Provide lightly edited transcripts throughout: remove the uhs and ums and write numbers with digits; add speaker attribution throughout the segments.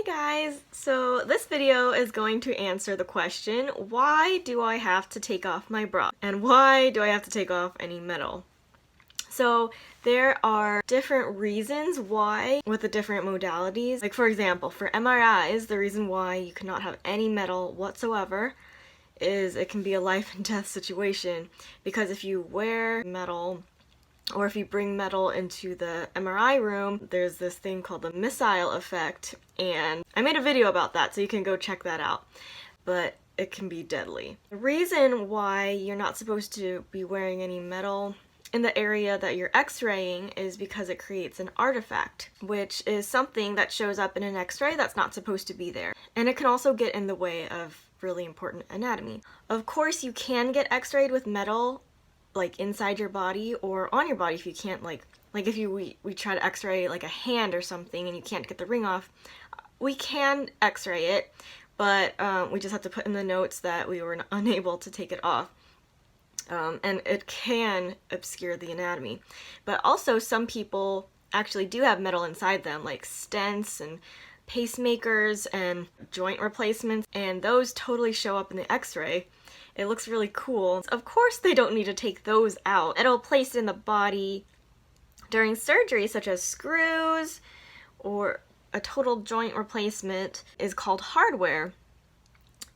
Speaker 1: Hey guys! So this video is going to answer the question, why do I have to take off my bra? And why do I have to take off any metal? So there are different reasons why with the different modalities. Like for example, for MRIs, the reason why you cannot have any metal whatsoever is it can be a life and death situation, because if you wear metal or if you bring metal into the MRI room, there's this thing called the missile effect, and I made a video about that, so you can go check that out. But it can be deadly. The reason why you're not supposed to be wearing any metal in the area that you're x-raying is because it creates an artifact, which is something that shows up in an x-ray that's not supposed to be there. And it can also get in the way of really important anatomy. Of course, you can get x-rayed with metal like inside your body or on your body if you can't, like if we try to x-ray like a hand or something and you can't get the ring off, we can x-ray it, but we just have to put in the notes that we were unable to take it off. And it can obscure the anatomy. But also some people actually do have metal inside them, like stents and pacemakers and joint replacements, and those totally show up in the x-ray. It looks really cool. Of course they don't need to take those out. It'll place in the body during surgery, such as screws or a total joint replacement is called hardware.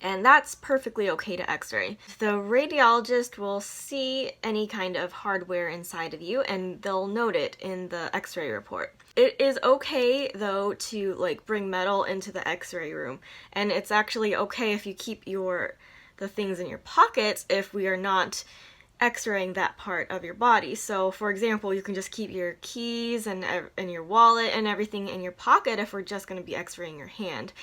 Speaker 1: And that's perfectly okay to x-ray. The radiologist will see any kind of hardware inside of you and they'll note it in the x-ray report. It is okay though to like bring metal into the x-ray room, and it's actually okay if you keep the things in your pockets if we are not x-raying that part of your body. So for example, you can just keep your keys and your wallet and everything in your pocket if we're just going to be x-raying your hand.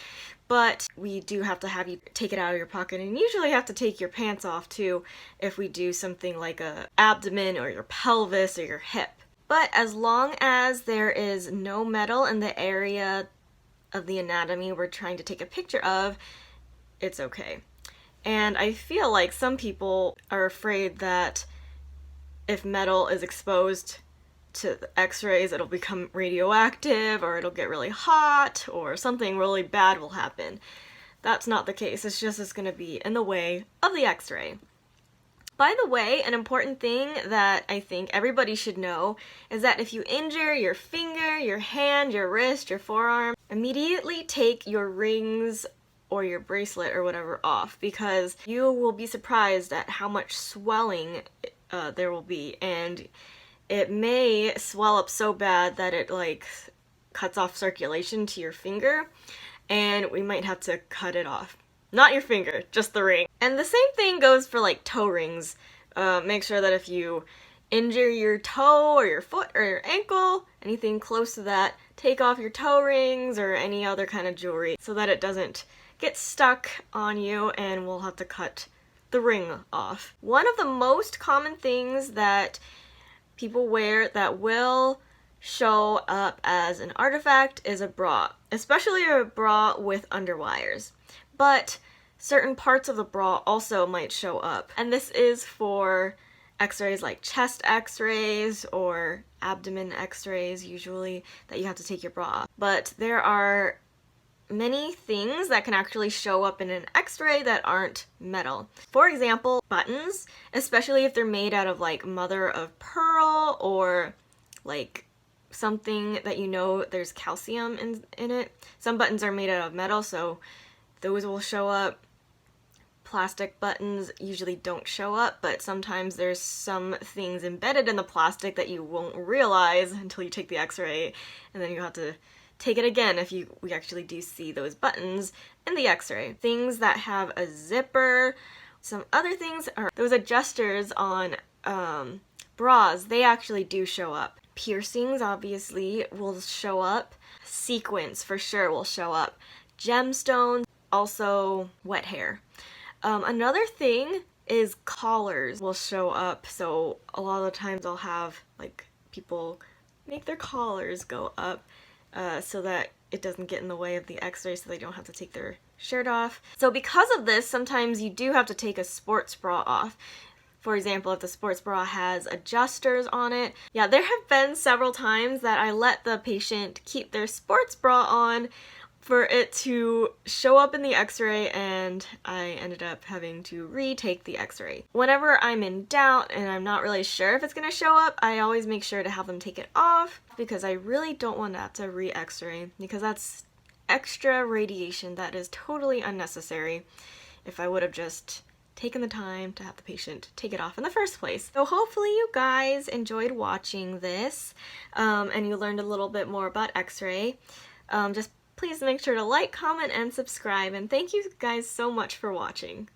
Speaker 1: But we do have to have you take it out of your pocket, and usually have to take your pants off too if we do something like a abdomen or your pelvis or your hip. But as long as there is no metal in the area of the anatomy we're trying to take a picture of, it's okay. And I feel like some people are afraid that if metal is exposed to the x-rays, it'll become radioactive, or it'll get really hot, or something really bad will happen. That's not the case. It's going to be in the way of the x-ray. By the way, an important thing that I think everybody should know is that if you injure your finger, your hand, your wrist, your forearm, immediately take your rings or your bracelet or whatever off, because you will be surprised at how much swelling there will be, and it may swell up so bad that it like cuts off circulation to your finger, and we might have to cut it off. Not your finger, just the ring. And the same thing goes for like toe rings. Make sure that if you injure your toe or your foot or your ankle, anything close to that, take off your toe rings or any other kind of jewelry so that it doesn't get stuck on you and we'll have to cut the ring off. One of the most common things that people wear that will show up as an artifact is a bra, especially a bra with underwires. But certain parts of the bra also might show up, and this is for x-rays like chest x-rays or abdomen x-rays usually that you have to take your bra off. But there are many things that can actually show up in an x-ray that aren't metal. For example, buttons, especially if they're made out of like mother of pearl or like something that you know there's calcium in it. Some buttons are made out of metal, so those will show up. Plastic buttons usually don't show up, but sometimes there's some things embedded in the plastic that you won't realize until you take the x-ray, and then you have to take it again if we actually do see those buttons in the x-ray. Things that have a zipper. Some other things are those adjusters on bras. They actually do show up. Piercings obviously will show up. Sequins for sure will show up. Gemstones, also wet hair. Another thing is collars will show up. So a lot of the times I'll have like people make their collars go up so that it doesn't get in the way of the x-ray, so they don't have to take their shirt off. So because of this, sometimes you do have to take a sports bra off. For example, if the sports bra has adjusters on it. Yeah, there have been several times that I let the patient keep their sports bra on for it to show up in the x-ray, and I ended up having to retake the x-ray. Whenever I'm in doubt and I'm not really sure if it's gonna show up, I always make sure to have them take it off because I really don't want to have to re-x-ray, because that's extra radiation that is totally unnecessary if I would have just taken the time to have the patient take it off in the first place. So hopefully you guys enjoyed watching this and you learned a little bit more about x-ray. Just please make sure to like, comment, and subscribe, and thank you guys so much for watching.